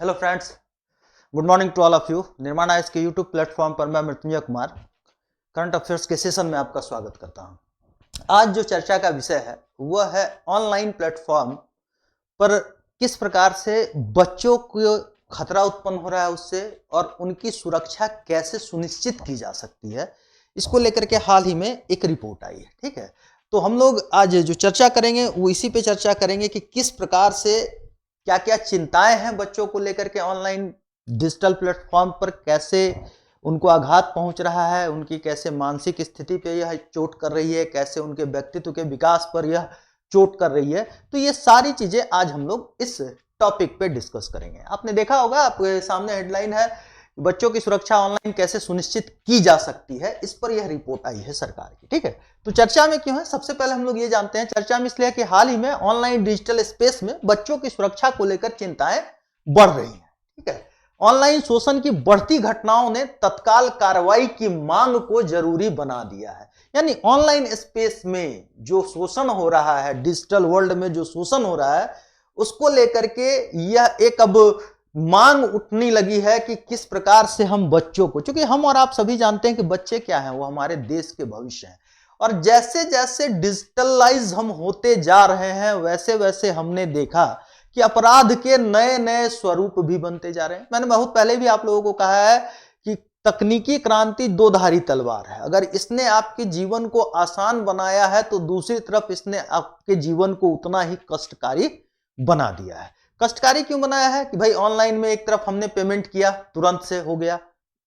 Hello friends, good morning to all of you. Nirman IAS के YouTube platform पर मैं Mrityunjay Kumar current affairs के session में आपका स्वागत करता हूं। आज जो चर्चा का विषय है वह है ऑनलाइन प्लेटफॉर्म पर किस प्रकार से बच्चों को खतरा उत्पन्न हो रहा है उससे और उनकी सुरक्षा कैसे सुनिश्चित की जा सकती है, इसको लेकर के हाल ही में एक रिपोर्ट आई है। ठीक है, तो हम लोग आज जो चर्चा करेंगे वो इसी पे चर्चा करेंगे कि किस प्रकार से क्या क्या चिंताएं हैं बच्चों को लेकर के ऑनलाइन डिजिटल प्लेटफॉर्म पर, कैसे उनको आघात पहुंच रहा है, उनकी कैसे मानसिक स्थिति पे यह चोट कर रही है, कैसे उनके व्यक्तित्व के विकास पर यह चोट कर रही है। तो ये सारी चीजें आज हम लोग इस टॉपिक पे डिस्कस करेंगे। आपने देखा होगा, आपके सामने हेडलाइन है, बच्चों की सुरक्षा ऑनलाइन कैसे सुनिश्चित की जा सकती है। इस पर यह रिपोर्ट आई है सरकार की। ठीक है, तो चर्चा में क्यों है, सबसे पहले हम लोग ये जानते हैं। चर्चा में इसलिए कि हाल ही में ऑनलाइन डिजिटल स्पेस में बच्चों की सुरक्षा को लेकर चिंताएं बढ़ रही हैं। ठीक है, ऑनलाइन शोषण की बढ़ती घटनाओं ने तत्काल कार्रवाई की मांग को जरूरी बना दिया है। यानी ऑनलाइन स्पेस में जो शोषण हो रहा है, डिजिटल वर्ल्ड में जो शोषण हो रहा है, उसको लेकर के यह एक अब मांग उठने लगी है कि किस प्रकार से हम बच्चों को, क्योंकि हम और आप सभी जानते हैं कि बच्चे क्या हैं, वो हमारे देश के भविष्य हैं। और जैसे जैसे डिजिटलाइज हम होते जा रहे हैं वैसे वैसे हमने देखा कि अपराध के नए नए स्वरूप भी बनते जा रहे हैं। मैंने बहुत पहले भी आप लोगों को कहा है कि तकनीकी क्रांति दो धारी तलवार है। अगर इसने आपके जीवन को आसान बनाया है तो दूसरी तरफ इसने आपके जीवन को उतना ही कष्टकारी बना दिया है। कष्टकारी क्यों बनाया है कि भाई ऑनलाइन में एक तरफ हमने पेमेंट किया, तुरंत से हो गया,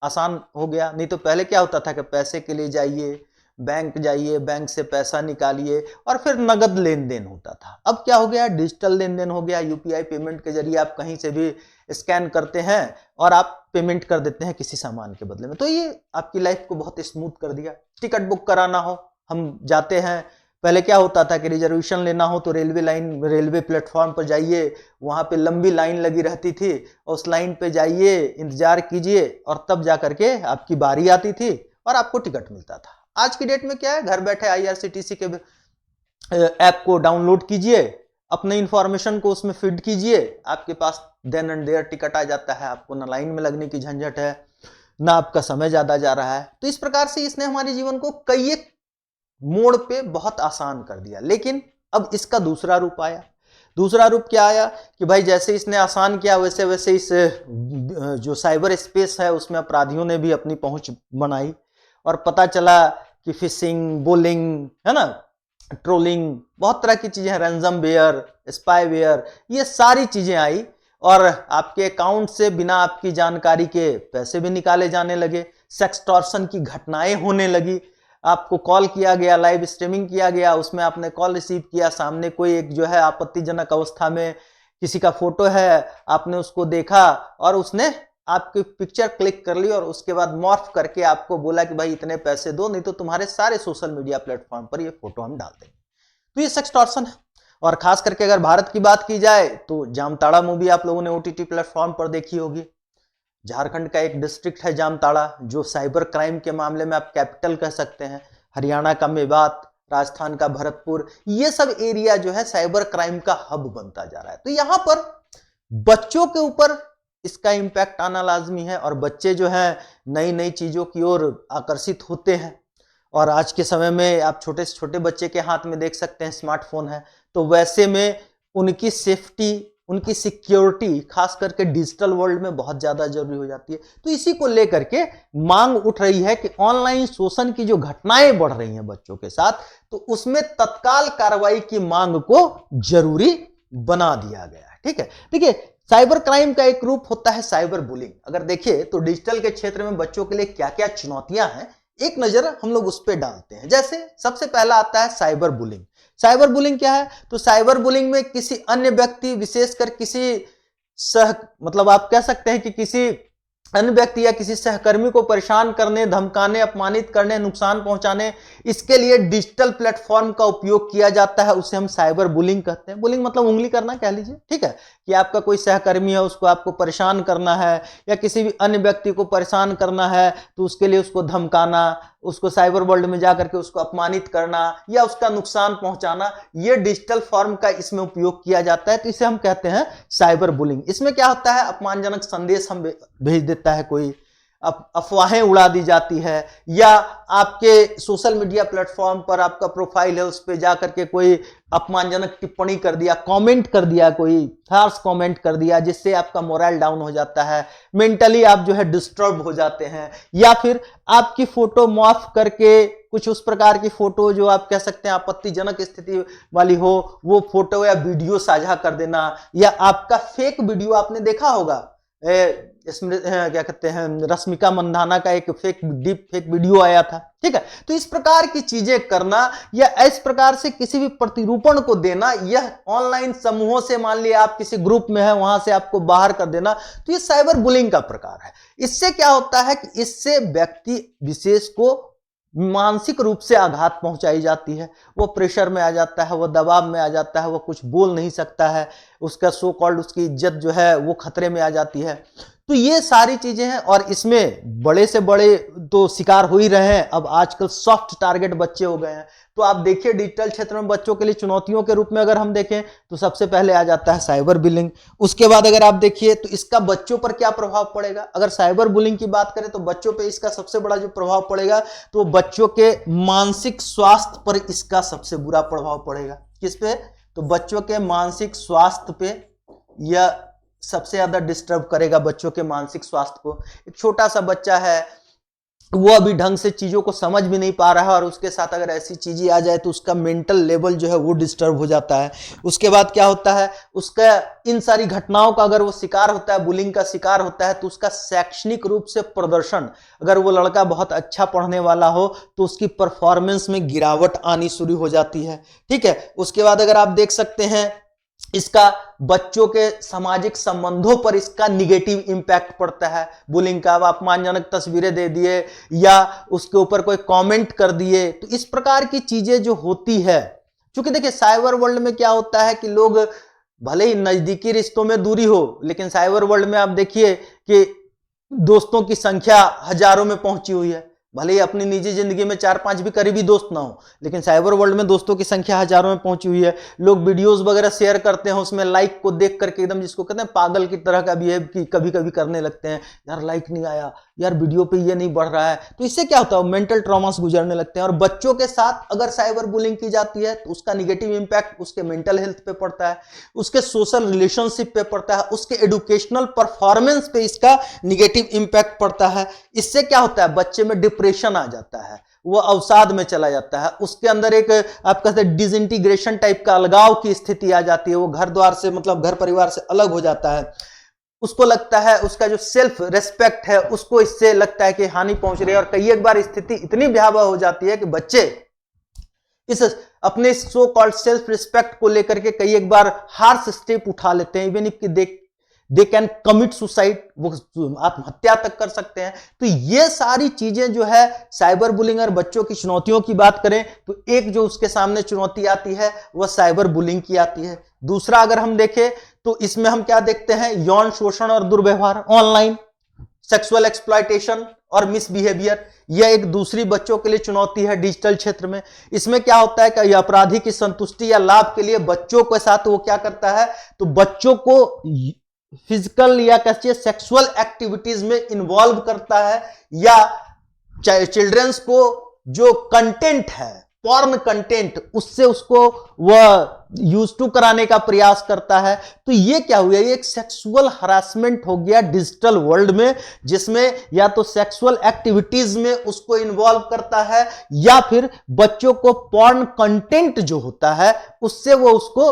आसान हो गया। नहीं तो पहले क्या होता था कि पैसे के लिए जाइए, बैंक जाइए, बैंक से पैसा निकालिए और फिर नगद लेन देन होता था। अब क्या हो गया, डिजिटल लेन देन हो गया। यूपीआई पेमेंट के जरिए आप कहीं से भी स्कैन करते हैं और आप पेमेंट कर देते हैं किसी सामान के बदले में। तो ये आपकी लाइफ को बहुत स्मूथ कर दिया। टिकट बुक कराना हो, हम जाते हैं, पहले क्या होता था कि रिजर्वेशन लेना हो तो रेलवे प्लेटफॉर्म पर जाइए, वहां पे लंबी लाइन लगी रहती थी, उस लाइन पे जाइए, इंतजार कीजिए और तब जाकर के आपकी बारी आती थी और आपको टिकट मिलता था। आज की डेट में क्या है, घर बैठे आईआरसीटीसी के ऐप को डाउनलोड कीजिए, अपने इंफॉर्मेशन को उसमें फीड कीजिए, आपके पास देन एंड देयर टिकट आ जाता है। आपको ना लाइन में लगने की झंझट है, ना आपका समय ज्यादा जा रहा है। तो इस प्रकार से इसने हमारे जीवन को कई एक मोड़ पे बहुत आसान कर दिया। लेकिन अब इसका दूसरा रूप आया। दूसरा रूप क्या आया कि भाई जैसे इसने आसान किया वैसे वैसे इस जो साइबर स्पेस है उसमें अपराधियों ने भी अपनी पहुंच बनाई और पता चला कि फिशिंग, बुलिंग, है ना, ट्रोलिंग, बहुत तरह की चीजें, रैंसमवेयर, स्पाईवेयर, ये सारी चीजें आई और आपके अकाउंट से बिना आपकी जानकारी के पैसे भी निकाले जाने लगे। सेक्सटॉर्शन की घटनाएं होने लगी। आपको कॉल किया गया, लाइव स्ट्रीमिंग किया गया, उसमें आपने कॉल रिसीव किया, सामने कोई एक जो है आपत्तिजनक अवस्था में किसी का फोटो है, आपने उसको देखा और उसने आपकी पिक्चर क्लिक कर ली और उसके बाद मॉर्फ करके आपको बोला कि भाई इतने पैसे दो, नहीं तो तुम्हारे सारे सोशल मीडिया प्लेटफॉर्म पर ये फोटो हम डाल देंगे। तो ये सेक्सटॉर्शन है। और खास करके अगर भारत की बात की जाए तो जामताड़ा मूवी आप लोगों ने ओटीटी प्लेटफॉर्म पर देखी होगी। झारखंड का एक डिस्ट्रिक्ट है जामताड़ा, जो साइबर क्राइम के मामले में आप कैपिटल कह सकते हैं। हरियाणा का मेवात, राजस्थान का भरतपुर, ये सब एरिया जो है साइबर क्राइम का हब बनता जा रहा है। तो यहां पर बच्चों के ऊपर इसका इंपैक्ट आना लाजमी है और बच्चे जो हैं नई नई चीजों की ओर आकर्षित होते हैं। और आज के समय में आप छोटे से छोटे बच्चे के हाथ में देख सकते हैं स्मार्टफोन है। तो वैसे में उनकी सेफ्टी, उनकी सिक्योरिटी खास करके डिजिटल वर्ल्ड में बहुत ज्यादा जरूरी हो जाती है। तो इसी को लेकर के मांग उठ रही है कि ऑनलाइन शोषण की जो घटनाएं बढ़ रही हैं बच्चों के साथ, तो उसमें तत्काल कार्रवाई की मांग को जरूरी बना दिया गया है। ठीक है, देखिए साइबर क्राइम का एक रूप होता है साइबर बुलिंग। अगर देखिए तो डिजिटल के क्षेत्र में बच्चों के लिए क्या क्या चुनौतियां हैं, एक नजर हम लोग उस पर डालते हैं। जैसे सबसे पहला आता है साइबर बुलिंग। साइबर बुलिंग क्या है, तो साइबर बुलिंग में किसी अन्य व्यक्ति, विशेषकर किसी मतलब आप कह सकते हैं कि किसी अन्य व्यक्ति या किसी सहकर्मी को परेशान करने, धमकाने, अपमानित करने, नुकसान पहुंचाने, इसके लिए डिजिटल प्लेटफॉर्म का उपयोग किया जाता है। उसे हम साइबर बुलिंग कहते हैं। बुलिंग मतलब उंगली करना कह लीजिए। ठीक है, कि आपका कोई सहकर्मी है, उसको आपको परेशान करना है या किसी भी अन्य व्यक्ति को परेशान करना है तो उसके लिए उसको धमकाना, उसको साइबर वर्ल्ड में जाकर के उसको अपमानित करना या उसका नुकसान पहुंचाना, ये डिजिटल फॉर्म का इसमें उपयोग किया जाता है। तो इसे हम कहते हैं साइबर बुलिंग। इसमें क्या होता है, अपमानजनक संदेश हम भेज देता है कोई, अफवाहें उड़ा दी जाती है, या आपके सोशल मीडिया प्लेटफॉर्म पर आपका प्रोफाइल है, उस पर जाकर के कोई अपमानजनक टिप्पणी कर दिया, कमेंट कर दिया, कोई हार्श कमेंट कर दिया, जिससे आपका मोरल डाउन हो जाता है, मेंटली आप जो है डिस्टर्ब हो जाते हैं, या फिर आपकी फोटो मॉर्फ करके कुछ उस प्रकार की फोटो जो आप कह सकते हैं आपत्तिजनक स्थिति वाली हो, वो फोटो या वीडियो साझा कर देना, या आपका फेक वीडियो आपने देखा होगा, इसमें क्या कहते हैं रश्मिका मंदाना का एक डीप फेक वीडियो आया था, ठीक है। तो इस प्रकार की चीजें करना या इस प्रकार से किसी भी प्रतिरूपण को देना, यह ऑनलाइन समूहों से, मान लिया आप किसी ग्रुप में है, वहां से आपको बाहर कर देना, तो ये साइबर बुलिंग का प्रकार है। इससे क्या होता है कि इससे व्यक्ति विशेष को मानसिक रूप से आघात पहुंचाई जाती है, वो प्रेशर में आ जाता है, वो दबाव में आ जाता है, वो कुछ बोल नहीं सकता है, उसका सो कॉल्ड उसकी इज्जत जो है वो खतरे में आ जाती है। तो ये सारी चीजें हैं, और इसमें बड़े से बड़े तो शिकार हो ही रहे हैं। अब आजकल सॉफ्ट टारगेट बच्चे हो गए हैं। तो आप देखिए डिजिटल क्षेत्र में बच्चों के लिए चुनौतियों के रूप में अगर हम देखें तो सबसे पहले आ जाता है साइबर बुलिंग। उसके बाद अगर आप देखिए तो इसका बच्चों पर क्या प्रभाव पड़ेगा। अगर साइबर बुलिंग की बात करें तो बच्चों पे इसका सबसे बड़ा जो प्रभाव पड़ेगा तो बच्चों के मानसिक स्वास्थ्य पर इसका सबसे बुरा प्रभाव पड़ेगा। किस पे? तो बच्चों के मानसिक स्वास्थ्य पे यह सबसे ज्यादा डिस्टर्ब करेगा बच्चों के मानसिक स्वास्थ्य को। एक छोटा सा बच्चा है, वो अभी ढंग से चीजों को समझ भी नहीं पा रहा है, और उसके साथ अगर ऐसी चीजें आ जाए तो उसका मेंटल लेवल जो है वो डिस्टर्ब हो जाता है। उसके बाद क्या होता है, उसका इन सारी घटनाओं का अगर वो शिकार होता है, बुलिंग का शिकार होता है, तो उसका शैक्षणिक रूप से प्रदर्शन, अगर वो लड़का बहुत अच्छा पढ़ने वाला हो तो उसकी परफॉर्मेंस में गिरावट आनी शुरू हो जाती है, ठीक है। उसके बाद अगर आप देख सकते हैं इसका बच्चों के सामाजिक संबंधों पर इसका निगेटिव इंपैक्ट पड़ता है बुलिंग का। अब अपमानजनक तस्वीरें दे दिए या उसके ऊपर कोई कमेंट कर दिए, तो इस प्रकार की चीजें जो होती है, क्योंकि देखिए साइबर वर्ल्ड में क्या होता है कि लोग भले ही नजदीकी रिश्तों में दूरी हो, लेकिन साइबर वर्ल्ड में आप देखिए कि दोस्तों की संख्या हजारों में पहुंची हुई है। भले ही अपनी निजी जिंदगी में 4-5 भी करीबी दोस्त ना हो, लेकिन साइबर वर्ल्ड में दोस्तों की संख्या हजारों में पहुंची हुई है। लोग वीडियोस वगैरह शेयर करते हैं, उसमें लाइक को देख करके एकदम जिसको कहते हैं पागल की तरह का बिहेव की कभी कभी करने लगते हैं, यार लाइक नहीं आया, यार वीडियो पे ये नहीं बढ़ रहा है। तो इससे क्या होता है, मेंटल ट्रॉमा से गुजरने लगते हैं। और बच्चों के साथ अगर साइबर बुलिंग की जाती है तो उसका निगेटिव इंपैक्ट उसके मेंटल हेल्थ पे पड़ता है, उसके सोशल रिलेशनशिप पे पड़ता है, उसके एजुकेशनल परफॉर्मेंस पे इसका निगेटिव इंपैक्ट पड़ता है। इससे क्या होता है, बच्चे में डिप्रेशन आ जाता है, वो अवसाद में चला जाता है, उसके अंदर एक आप कहते हैं डिसइंटीग्रेशन टाइप का अलगाव की स्थिति आ जाती है, वो घर द्वार से मतलब घर परिवार से अलग हो जाता है। उसको लगता है उसका जो सेल्फ रेस्पेक्ट है उसको इससे लगता है कि हानि पहुंच रही है। और कई एक बार स्थिति इतनी भयावह हो जाती है कि बच्चे इस अपने सो कॉल्ड सेल्फ रिस्पेक्ट को लेकर के कई एक बार हार्श स्टेप उठा लेते हैं, even if they can commit suicide, वो आत्महत्या तक कर सकते हैं। तो ये सारी चीजें जो है साइबर बुलिंग। और बच्चों की चुनौतियों की बात करें तो एक जो उसके सामने चुनौती आती है वह साइबर बुलिंग की आती है। दूसरा अगर हम देखें तो इसमें हम क्या देखते हैं, यौन शोषण और दुर्व्यवहार, ऑनलाइन सेक्सुअल एक्सप्लॉयटेशन और मिसबिहेवियर, यह एक दूसरी बच्चों के लिए चुनौती है डिजिटल क्षेत्र में। इसमें क्या होता है कि अपराधी की संतुष्टि या लाभ के लिए बच्चों के साथ वो क्या करता है, तो बच्चों को फिजिकल या कैसे सेक्सुअल एक्टिविटीज में इन्वॉल्व करता है, या चिल्ड्रंस को जो कंटेंट है पॉर्न कंटेंट उससे उसको वह यूज टू कराने का प्रयास करता है। तो ये क्या हुआ, ये एक सेक्सुअल हरासमेंट हो गया डिजिटल वर्ल्ड में, जिसमें या तो सेक्सुअल एक्टिविटीज में उसको इन्वॉल्व करता है या फिर बच्चों को पॉर्न कंटेंट जो होता है उससे वो उसको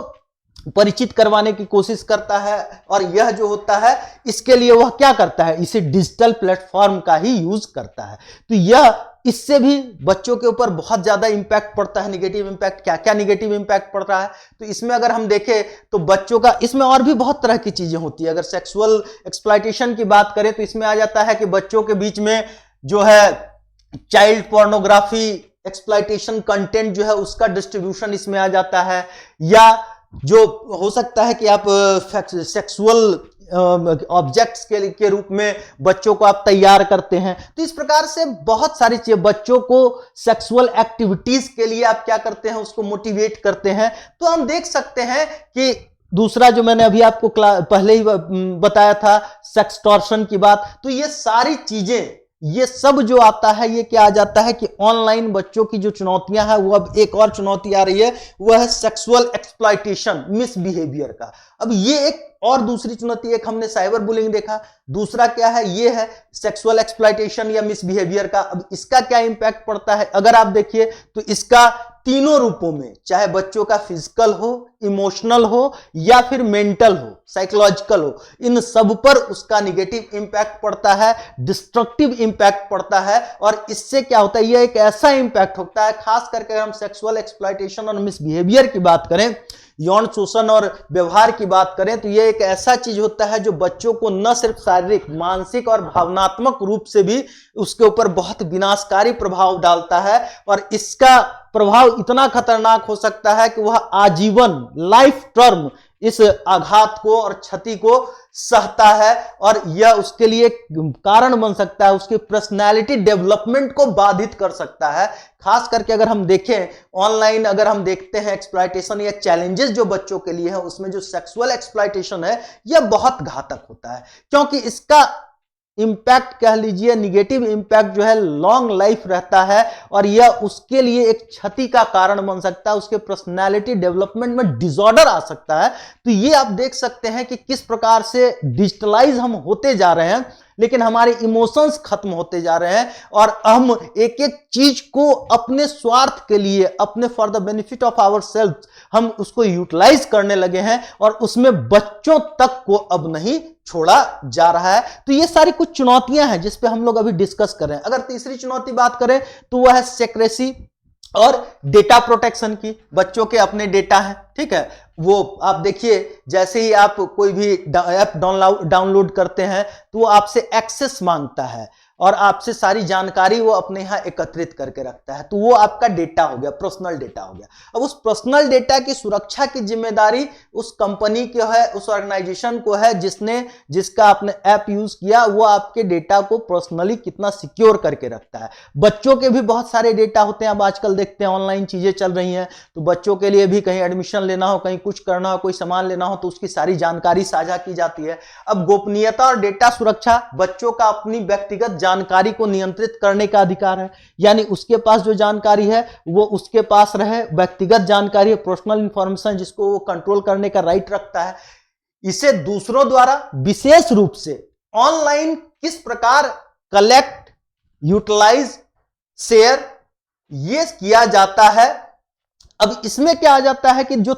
परिचित करवाने की कोशिश करता है। और यह जो होता है इसके लिए वह क्या करता है, इसे डिजिटल प्लेटफॉर्म का ही यूज करता है। तो यह इससे भी बच्चों के ऊपर बहुत ज्यादा इंपैक्ट पड़ता है, निगेटिव इंपैक्ट। क्या क्या निगेटिव इंपैक्ट पड़ रहा है, तो इसमें अगर हम देखें तो बच्चों का, इसमें और भी बहुत तरह की चीजें होती है। अगर सेक्सुअल एक्सप्लॉयटेशन की बात करें तो इसमें आ जाता है कि बच्चों के बीच में जो है चाइल्ड पोर्नोग्राफी एक्सप्लॉयटेशन कंटेंट जो है उसका डिस्ट्रीब्यूशन इसमें आ जाता है, या जो हो सकता है कि आप सेक्सुअल ऑब्जेक्ट्स के रूप में बच्चों को आप तैयार करते हैं। तो इस प्रकार से बहुत सारी चीजें, बच्चों को सेक्सुअल एक्टिविटीज के लिए आप क्या करते हैं, उसको मोटिवेट करते हैं। तो हम देख सकते हैं कि दूसरा जो मैंने अभी आपको पहले ही बताया था, सेक्सटॉर्शन की बात, तो ये सारी चीजें, ये सब जो आता है, ये क्या आ जाता है कि ऑनलाइन बच्चों की जो चुनौतियां हैं, वो अब एक और चुनौती आ रही है, वह है सेक्सुअल एक्सप्लॉयटेशन, मिसबिहेवियर का। अब ये एक और दूसरी चुनौती, एक हमने साइबर बुलिंग देखा, दूसरा क्या है, ये है सेक्सुअल एक्सप्लॉयटेशन या मिसबिहेवियर का। अब इसका क्या इंपैक्ट पड़ता है, अगर आप देखिए तो इसका तीनों रूपों में, चाहे बच्चों का फिजिकल हो, इमोशनल हो या फिर मेंटल हो, साइकोलॉजिकल हो, इन सब पर उसका निगेटिव इंपैक्ट पड़ता है, डिस्ट्रक्टिव इंपैक्ट पड़ता है। और इससे क्या होता है, यह एक ऐसा इंपैक्ट होता है, खास करके अगर हम सेक्सुअल एक्सप्लॉयटेशन और मिसबिहेवियर की बात करें, यौन शोषण और व्यवहार की बात करें, तो यह एक ऐसा चीज होता है जो बच्चों को न सिर्फ शारीरिक, मानसिक और भावनात्मक रूप से भी उसके ऊपर बहुत विनाशकारी प्रभाव डालता है। और इसका प्रभाव इतना खतरनाक हो सकता है कि वह आजीवन, लाइफ टर्म इस आघात को और क्षति को सहता है, और यह उसके लिए कारण बन सकता है, उसकी पर्सनैलिटी डेवलपमेंट को बाधित कर सकता है। खास करके अगर हम देखें ऑनलाइन, अगर हम देखते हैं एक्सप्लॉयटेशन या चैलेंजेस जो बच्चों के लिए है, उसमें जो सेक्सुअल एक्सप्लॉयटेशन है, यह बहुत घातक होता है, क्योंकि इसका इंपैक्ट, कह लीजिए निगेटिव इंपैक्ट जो है, लॉन्ग लाइफ रहता है, और यह उसके लिए एक क्षति का कारण बन सकता है, उसके पर्सनालिटी डेवलपमेंट में डिसऑर्डर आ सकता है। तो ये आप देख सकते हैं कि किस प्रकार से डिजिटलाइज हम होते जा रहे हैं, लेकिन हमारे इमोशंस खत्म होते जा रहे हैं, और हम एक एक चीज को अपने स्वार्थ के लिए, अपने for the benefit of our self, हम उसको यूटिलाइज करने लगे हैं, और उसमें बच्चों तक को अब नहीं छोड़ा जा रहा है। तो ये सारी कुछ चुनौतियां हैं जिस पे हम लोग अभी डिस्कस कर रहे हैं। अगर तीसरी चुनौती बात करें तो वह है सेक्रेसी और डेटा प्रोटेक्शन की। बच्चों के अपने डेटा हैं, ठीक है, वो आप देखिए, जैसे ही आप कोई भी ऐप डाउनलोड करते हैं तो वो आपसे एक्सेस मांगता है, और आपसे सारी जानकारी वो अपने यहां एकत्रित करके रखता है। तो वो आपका डेटा हो गया, पर्सनल डेटा हो गया। अब उस पर्सनल डेटा की सुरक्षा की जिम्मेदारी उस कंपनी की है, उस ऑर्गेनाइजेशन को है जिसका आपने ऐप यूज किया, वो आपके डेटा को पर्सनली कितना सिक्योर करके रखता है। बच्चों के भी बहुत सारे डेटा होते हैं, अब आजकल देखते हैं ऑनलाइन चीजें चल रही हैं, तो बच्चों के लिए भी कहीं एडमिशन लेना हो, कहीं कुछ करना हो, कोई सामान लेना हो, तो उसकी सारी जानकारी साझा की जाती है। अब गोपनीयता और डेटा सुरक्षा, बच्चों का अपनी व्यक्तिगत जानकारी को नियंत्रित करने का अधिकार है, यानी उसके पास जो जानकारी है वो उसके पास रहे, व्यक्तिगत जानकारी, पर्सनल इंफॉर्मेशन, जिसको वो कंट्रोल करने का राइट रखता है। इसे दूसरों द्वारा विशेष रूप से ऑनलाइन किस प्रकार कलेक्ट, यूटिलाइज, शेयर ये किया जाता है। अब इसमें क्या आ जाता है कि जो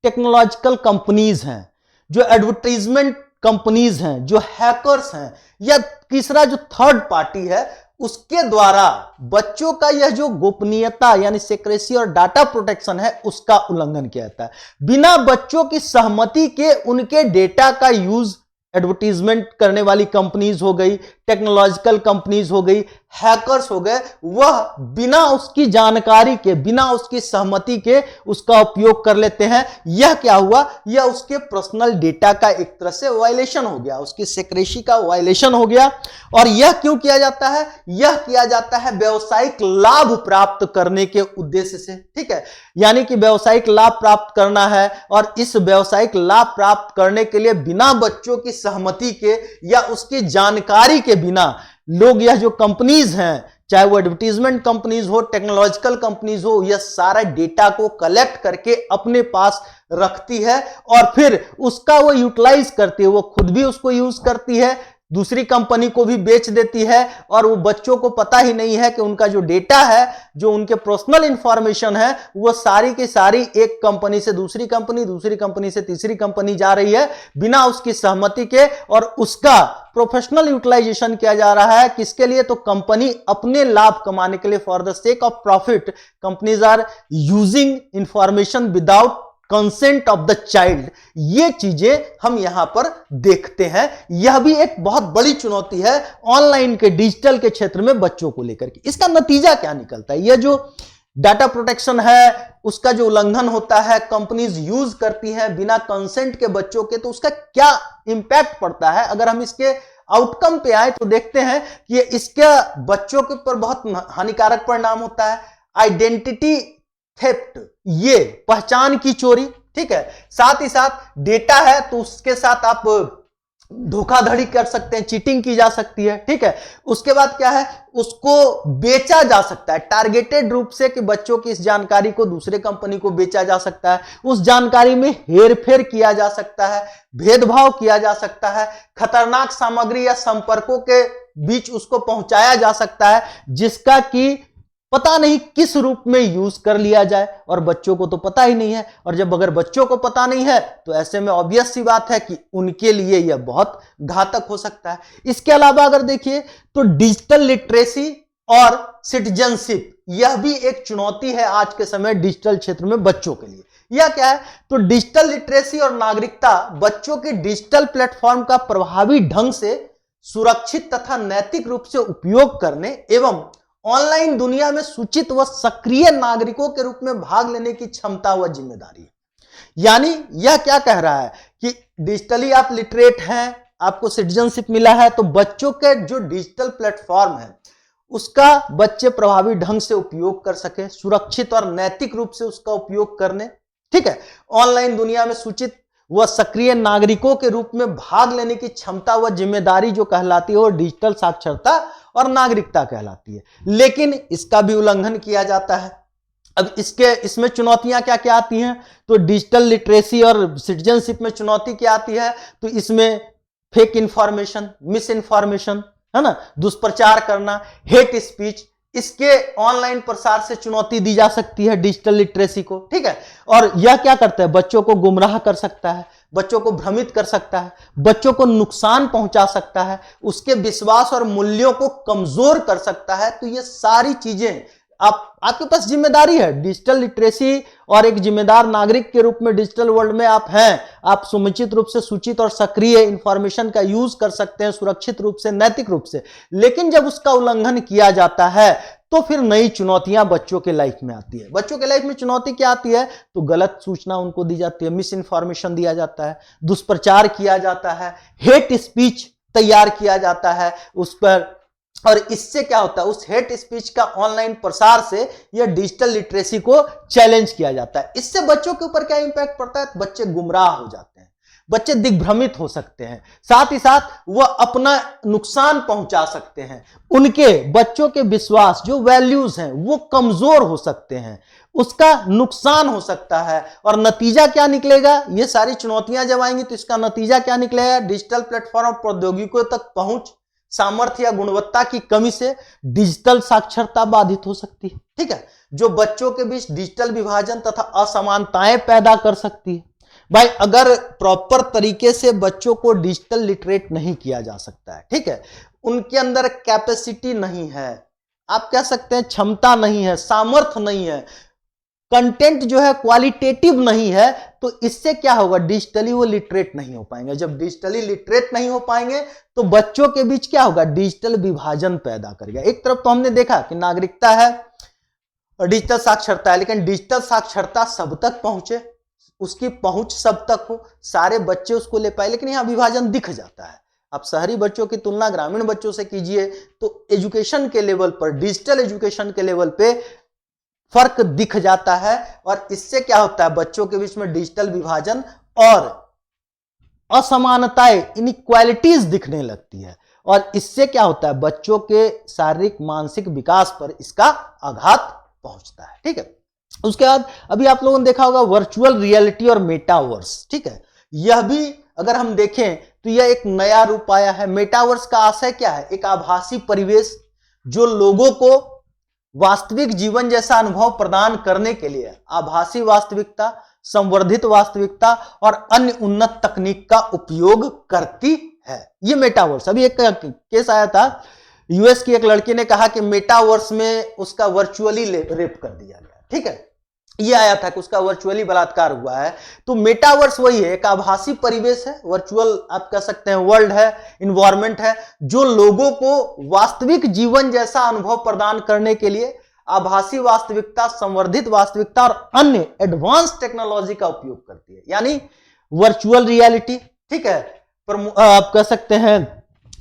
टेक्नोलॉजिकल कंपनीज हैं, जो एडवर्टाइजमेंट कंपनीज हैं, जो हैकर्स हैं, या तीसरा जो थर्ड पार्टी है, उसके द्वारा बच्चों का यह जो गोपनीयता यानी सेक्रेसी और डाटा प्रोटेक्शन है, उसका उल्लंघन किया जाता है। बिना बच्चों की सहमति के उनके डेटा का यूज एडवर्टीजमेंट करने वाली कंपनीज हो गई, टेक्नोलॉजिकल कंपनीज हो गई, हैकर्स हो गए, वह बिना उसकी जानकारी के, बिना उसकी सहमति के उसका उपयोग कर लेते हैं। यह क्या हुआ, यह उसके पर्सनल डेटा का एक तरह से वायलेशन हो गया, उसकी सेक्रेसी का वायलेशन हो गया। और यह क्यों किया जाता है, यह किया जाता है व्यावसायिक लाभ प्राप्त करने के उद्देश्य से, ठीक है, यानी कि व्यावसायिक लाभ प्राप्त करना है, और इस व्यावसायिक लाभ प्राप्त करने के लिए बिना बच्चों की सहमति के या उसकी जानकारी के बिना लोग, यह जो कंपनीज हैं, चाहे वो एडवर्टीजमेंट कंपनीज हो, टेक्नोलॉजिकल कंपनीज हो, यह सारा डेटा को कलेक्ट करके अपने पास रखती है, और फिर उसका वो यूटिलाइज करती है, वो खुद भी उसको यूज करती है, दूसरी कंपनी को भी बेच देती है, और वो बच्चों को पता ही नहीं है कि उनका जो डेटा है, जो उनके पर्सनल इंफॉर्मेशन है, वो सारी की सारी एक कंपनी से दूसरी कंपनी, दूसरी कंपनी से तीसरी कंपनी जा रही है बिना उसकी सहमति के, और उसका प्रोफेशनल यूटिलाइजेशन किया जा रहा है। किसके लिए, तो कंपनी अपने लाभ कमाने के लिए, for the sake of profit, companies are using information without consent of the child. ये चीजें हम यहां पर देखते हैं। यह भी एक बहुत बड़ी चुनौती है ऑनलाइन के, डिजिटल के क्षेत्र में बच्चों को लेकर के। इसका नतीजा क्या निकलता है, यह जो डाटा प्रोटेक्शन है, उसका जो उल्लंघन होता है, कंपनीज यूज करती हैं बिना कंसेंट के बच्चों के, तो उसका क्या इंपैक्ट पड़ता है। अगर हम इसके आउटकम पे आए तो देखते हैं कि इसके बच्चों के ऊपर बहुत हानिकारक परिणाम होता है। आइडेंटिटी थेफ्ट, ये पहचान की चोरी, ठीक है। साथ ही साथ डेटा है तो उसके साथ आप धोखाधड़ी कर सकते हैं, चीटिंग की जा सकती है, ठीक है। उसके बाद क्या है, उसको बेचा जा सकता है टारगेटेड रूप से, कि बच्चों की इस जानकारी को दूसरे कंपनी को बेचा जा सकता है, उस जानकारी में हेरफेर किया जा सकता है, भेदभाव किया जा सकता है, खतरनाक सामग्री या संपर्कों के बीच उसको पहुंचाया जा सकता है, जिसका कि पता नहीं किस रूप में यूज कर लिया जाए, और बच्चों को तो पता ही नहीं है। और जब अगर बच्चों को पता नहीं है तो ऐसे में ऑब्वियस सी बात है कि उनके लिए यह बहुत घातक हो सकता है। इसके अलावा अगर देखिए तो डिजिटल लिटरेसी और सिटीजनशिप, यह भी एक चुनौती है आज के समय डिजिटल क्षेत्र में बच्चों के लिए। यह क्या है, तो डिजिटल लिटरेसी और नागरिकता बच्चों के डिजिटल प्लेटफॉर्म का प्रभावी ढंग से सुरक्षित तथा नैतिक रूप से उपयोग करने एवं ऑनलाइन दुनिया में सूचित व सक्रिय नागरिकों के रूप में भाग लेने की क्षमता व जिम्मेदारी है। यानी यह क्या कह रहा है कि डिजिटली आप लिटरेट हैं, आपको सिटीजनशिप मिला है, तो बच्चों के जो डिजिटल प्लेटफॉर्म है उसका बच्चे प्रभावी ढंग से उपयोग कर सके, सुरक्षित और नैतिक रूप से उसका उपयोग करने, ठीक है। ऑनलाइन दुनिया में सूचित व सक्रिय नागरिकों के रूप में भाग लेने की क्षमता व जिम्मेदारी जो कहलाती है वो डिजिटल साक्षरता और नागरिकता कहलाती है। लेकिन इसका भी उल्लंघन किया जाता है। अब इसमें चुनौतियां क्या क्या आती हैं, तो डिजिटल लिटरेसी और सिटीजनशिप में चुनौती क्या आती है, तो इसमें फेक इंफॉर्मेशन, मिस इंफॉर्मेशन, है ना, दुष्प्रचार करना, हेट स्पीच, इसके ऑनलाइन प्रसार से चुनौती दी जा सकती है डिजिटल लिटरेसी को, ठीक है। और यह क्या करता है, बच्चों को गुमराह कर सकता है, बच्चों को भ्रमित कर सकता है, बच्चों को नुकसान पहुंचा सकता है, उसके विश्वास और मूल्यों को कमजोर कर सकता है। तो ये सारी चीजें आपके पास जिम्मेदारी है डिजिटल लिटरेसी, और एक जिम्मेदार नागरिक के रूप में डिजिटल वर्ल्ड में आप हैं, आप समुचित रूप से सूचित और सक्रिय इंफॉर्मेशन का यूज कर सकते हैं, सुरक्षित रूप से, नैतिक रूप से। लेकिन जब उसका उल्लंघन किया जाता है तो फिर नई चुनौतियां बच्चों के लाइफ में आती है। बच्चों के लाइफ में चुनौती क्या आती है, तो गलत सूचना उनको दी जाती है, मिस इंफॉर्मेशन दिया जाता है, दुष्प्रचार किया जाता है, हेट स्पीच तैयार किया जाता है उस पर। और इससे क्या होता है, उस हेट स्पीच का ऑनलाइन प्रसार से यह डिजिटल लिटरेसी को चैलेंज किया जाता है। इससे बच्चों के ऊपर क्या इंपैक्ट पड़ता है, बच्चे गुमराह हो जाते हैं, बच्चे दिग्भ्रमित हो सकते हैं, साथ ही साथ वह अपना नुकसान पहुंचा सकते हैं, उनके बच्चों के विश्वास जो वैल्यूज हैं वो कमजोर हो सकते हैं, उसका नुकसान हो सकता है। और नतीजा क्या निकलेगा, ये सारी चुनौतियां जब आएंगी तो इसका नतीजा क्या निकलेगा, डिजिटल प्लेटफॉर्म प्रौद्योगिकियों तक पहुंच, सामर्थ्य या गुणवत्ता की कमी से डिजिटल साक्षरता बाधित हो सकती है, ठीक है, जो बच्चों के बीच डिजिटल विभाजन तथा असमानताएं पैदा कर सकती है। भाई अगर प्रॉपर तरीके से बच्चों को डिजिटल लिटरेट नहीं किया जा सकता है, ठीक है, उनके अंदर कैपेसिटी नहीं है, आप कह सकते हैं क्षमता नहीं है, सामर्थ्य नहीं है, कंटेंट जो है क्वालिटेटिव नहीं है, तो इससे क्या होगा, डिजिटली वो लिटरेट नहीं हो पाएंगे। जब डिजिटली लिटरेट नहीं हो पाएंगे तो बच्चों के बीच क्या होगा, डिजिटल विभाजन पैदा करेगा। एक तरफ तो हमने देखा कि नागरिकता है और डिजिटल साक्षरता है, लेकिन डिजिटल साक्षरता सब तक पहुंचे, उसकी पहुंच सब तक हो, सारे बच्चे उसको ले पाए, लेकिन यहां विभाजन दिख जाता है। आप शहरी बच्चों की तुलना ग्रामीण बच्चों से कीजिए तो एजुकेशन के लेवल पर, डिजिटल एजुकेशन के लेवल पे फर्क दिख जाता है। और इससे क्या होता है, बच्चों के बीच में डिजिटल विभाजन और असमानताएं, इनइक्वालिटीज दिखने लगती है, और इससे क्या होता है, बच्चों के शारीरिक मानसिक विकास पर इसका आघात पहुंचता है, ठीक है। उसके बाद अभी आप लोगों ने देखा होगा वर्चुअल रियलिटी और मेटावर्स, ठीक है, यह भी अगर हम देखें तो यह एक नया रूप आया है। मेटावर्स का आशय क्या है, एक आभासी परिवेश जो लोगों को वास्तविक जीवन जैसा अनुभव प्रदान करने के लिए आभासी वास्तविकता, संवर्धित वास्तविकता और अन्य उन्नत तकनीक का उपयोग करती है। ये मेटावर्स, अभी एक केस आया था, यूएस की एक लड़की ने कहा कि मेटावर्स में उसका वर्चुअली रेप कर दिया गया, ठीक है, ये आया था कि उसका वर्चुअली बलात्कार हुआ है। तो मेटावर्स वही है, एक आभासी परिवेश है, वर्चुअल आप कह सकते हैं वर्ल्ड है, इन्वायरमेंट है, जो लोगों को वास्तविक जीवन जैसा अनुभव प्रदान करने के लिए आभासी वास्तविकता, संवर्धित वास्तविकता और अन्य एडवांस टेक्नोलॉजी का उपयोग करती है, यानी वर्चुअल रियलिटी, ठीक है, आप कह सकते हैं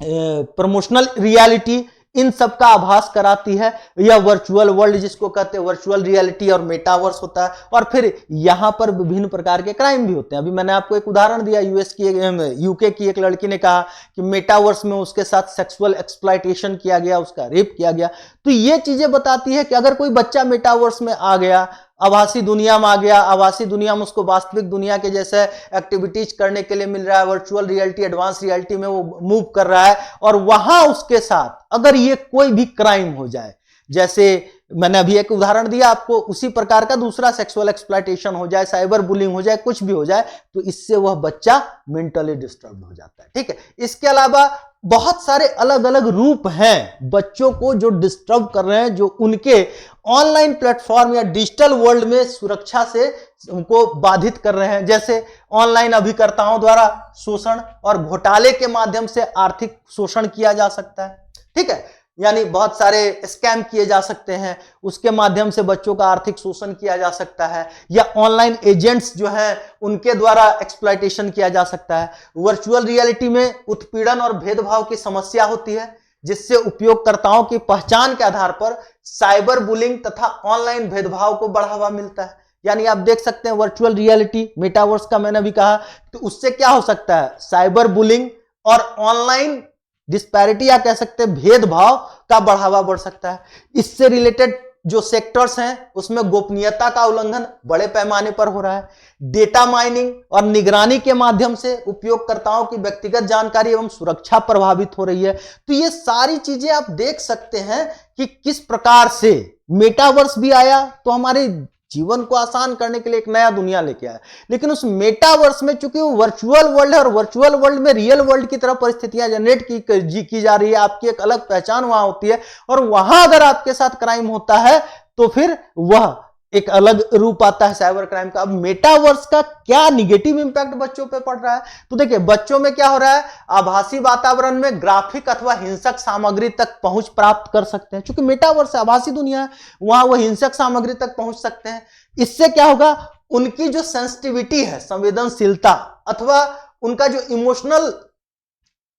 प्रमोशनल रियलिटी, इन सब का आभास कराती है। यह वर्चुअल वर्ल्ड जिसको कहते हैं वर्चुअल रियलिटी और मेटावर्स होता है। और फिर यहां पर विभिन्न प्रकार के क्राइम भी होते हैं। अभी मैंने आपको एक उदाहरण दिया, यूके की एक लड़की ने कहा कि मेटावर्स में उसके साथ सेक्सुअल एक्सप्लॉयटेशन किया गया, उसका रेप किया गया। तो ये चीजें बताती है कि अगर कोई बच्चा मेटावर्स में आ गया, आभासी दुनिया में आ गया, आभासी दुनिया में उसको वास्तविक दुनिया के जैसे एक्टिविटीज करने के लिए मिल रहा है, वर्चुअल रियलिटी, एडवांस रियलिटी में वो मूव कर रहा है, और वहां उसके साथ अगर ये कोई भी क्राइम हो जाए, जैसे मैंने अभी एक उदाहरण दिया आपको, उसी प्रकार का दूसरा सेक्सुअल एक्सप्लॉयटेशन हो जाए, साइबर बुलिंग हो जाए, कुछ भी हो जाए, तो इससे वह बच्चा मेंटली डिस्टर्ब हो जाता है, ठीक है। इसके अलावा बहुत सारे अलग अलग रूप हैं बच्चों को जो डिस्टर्ब कर रहे हैं, जो उनके ऑनलाइन प्लेटफॉर्म या डिजिटल वर्ल्ड में सुरक्षा से उनको बाधित कर रहे हैं। जैसे ऑनलाइन अभिकर्ताओं द्वारा शोषण और घोटाले के माध्यम से आर्थिक शोषण किया जा सकता है, ठीक है, यानी बहुत सारे स्कैम किए जा सकते हैं, उसके माध्यम से बच्चों का आर्थिक शोषण किया जा सकता है, या ऑनलाइन एजेंट्स जो हैं उनके द्वारा एक्सप्लॉयटेशन किया जा सकता है। वर्चुअल रियलिटी में उत्पीड़न और भेदभाव की समस्या होती है, जिससे उपयोगकर्ताओं की पहचान के आधार पर साइबर बुलिंग तथा ऑनलाइन भेदभाव को बढ़ावा मिलता है। यानी आप देख सकते हैं वर्चुअल रियलिटी, मेटावर्स का मैंने भी कहा, तो उससे क्या हो सकता है, साइबर बुलिंग और ऑनलाइन डिस्पैरिटी या कह सकते हैं भेदभाव का बढ़ावा बढ़ सकता है। इससे रिलेटेड जो सेक्टर्स हैं उसमें गोपनीयता का उल्लंघन बड़े पैमाने पर हो रहा है। डेटा माइनिंग और निगरानी के माध्यम से उपयोगकर्ताओं की व्यक्तिगत जानकारी एवं सुरक्षा प्रभावित हो रही है। तो ये सारी चीजें आप देख सकते हैं कि किस प्रकार से मेटावर्स भी आया तो हमारे जीवन को आसान करने के लिए एक नया दुनिया लेके आया, लेकिन उस मेटावर्स में चूंकि वो वर्चुअल वर्ल्ड है और वर्चुअल वर्ल्ड में रियल वर्ल्ड की तरह परिस्थितियां जनरेट की जा रही है, आपकी एक अलग पहचान वहां होती है, और वहां अगर आपके साथ क्राइम होता है तो फिर वह एक अलग रूप आता है साइबर क्राइम का। अब मेटावर्स का क्या निगेटिव इंपैक्ट बच्चों पे पड़ रहा है, तो देखिए बच्चों में क्या हो रहा है, आभासी वातावरण में ग्राफिक अथवा हिंसक सामग्री तक पहुंच प्राप्त कर सकते हैं। क्योंकि मेटावर्स आभासी दुनिया है, वहां वो हिंसक सामग्री तक पहुंच सकते हैं। इससे क्या होगा, उनकी जो सेंसिटिविटी है, संवेदनशीलता अथवा उनका जो इमोशनल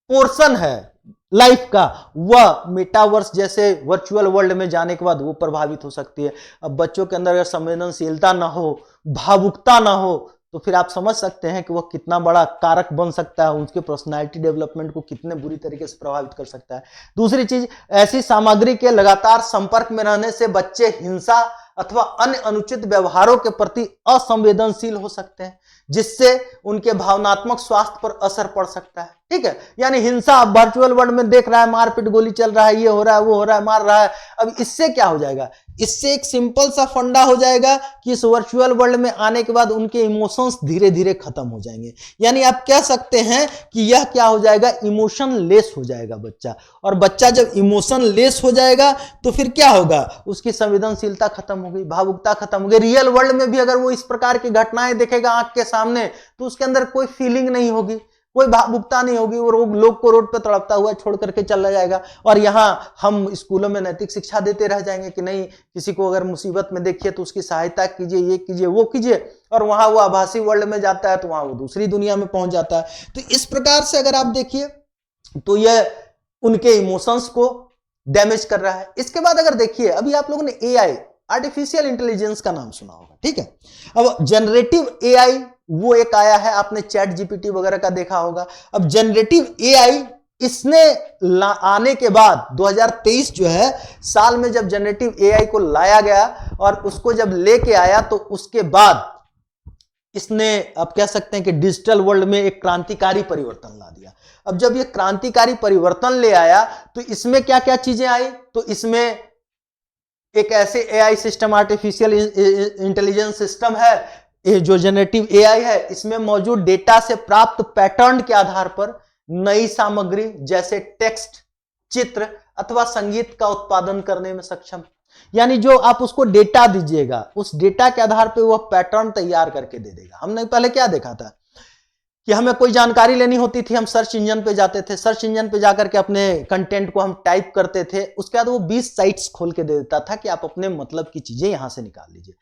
पोर्शन है लाइफ का, वह मेटावर्स जैसे वर्चुअल वर्ल्ड में जाने के बाद वो प्रभावित हो सकती है। अब बच्चों के अंदर अगर संवेदनशीलता ना हो, भावुकता ना हो, तो फिर आप समझ सकते हैं कि वह कितना बड़ा कारक बन सकता है, उनके पर्सनालिटी डेवलपमेंट को कितने बुरी तरीके से प्रभावित कर सकता है। दूसरी चीज, ऐसी सामग्री के लगातार संपर्क में रहने से बच्चे हिंसा अथवा अन्य अनुचित व्यवहारों के प्रति असंवेदनशील हो सकते हैं, जिससे उनके भावनात्मक स्वास्थ्य पर असर पड़ सकता है, ठीक है। यानी हिंसा वर्चुअल वर्ल्ड में देख रहा है, मारपीट गोली चल रहा है, ये हो रहा है, वो हो रहा है, मार रहा है। अब इससे क्या हो जाएगा, इससे एक सिंपल सा फंडा हो जाएगा कि इस वर्चुअल वर्ल्ड में आने के बाद उनके इमोशंस धीरे धीरे खत्म हो जाएंगे। यानी आप कह सकते हैं कि यह क्या हो जाएगा, इमोशन लेस हो जाएगा बच्चा। और बच्चा जब इमोशन लेस हो जाएगा तो फिर क्या होगा, उसकी संवेदनशीलता खत्म हो गई, भावुकता खत्म हो गई। रियल वर्ल्ड में भी अगर वो इस प्रकार की घटनाएं देखेगा आंख के सामने, तो उसके अंदर कोई फीलिंग नहीं होगी, कोई भावुकता नहीं होगी, वो लोग को रोड पे तड़पता हुआ छोड़ करके चला जाएगा। और यहाँ हम स्कूलों में नैतिक शिक्षा देते रह जाएंगे कि नहीं, किसी को अगर मुसीबत में देखिए तो उसकी सहायता कीजिए, ये कीजिए, वो कीजिए। और वहां वो आभासी वर्ल्ड में जाता है तो वहां वो दूसरी दुनिया में पहुंच जाता है। तो इस प्रकार से अगर आप देखिए तो यह उनके इमोशंस को डैमेज कर रहा है। इसके बाद अगर देखिए, अभी आप लोगों ने एआई, आर्टिफिशियल इंटेलिजेंस का नाम सुना होगा, ठीक है। अब जनरेटिव एआई वो एक आया है, आपने चैट जीपीटी वगैरह का देखा होगा। अब जनरेटिव एआई इसने आने के बाद 2023 जो है साल में जब जनरेटिव एआई को लाया गया और उसको जब लेके आया, तो उसके बाद इसने आप कह सकते हैं कि डिजिटल वर्ल्ड में एक क्रांतिकारी परिवर्तन ला दिया। अब जब ये क्रांतिकारी परिवर्तन ले आया तो इसमें क्या क्या चीजें आई, तो इसमें एक ऐसे AI system, artificial intelligence system है, जो जनरेटिव एआई है, इसमें मौजूद डेटा से प्राप्त पैटर्न के आधार पर नई सामग्री जैसे टेक्स्ट, चित्र अथवा संगीत का उत्पादन करने में सक्षम। यानी जो आप उसको डेटा दीजिएगा, उस डेटा के आधार पर वह पैटर्न तैयार करके दे देगा। हमने पहले क्या देखा था कि हमें कोई जानकारी लेनी होती थी, हम सर्च इंजन पे जाते थे, सर्च इंजन पे जाकर के अपने कंटेंट को हम टाइप करते थे, उसके बाद वो 20 साइट्स खोल के दे देता था कि आप अपने मतलब की चीजें यहां से निकाल लीजिए।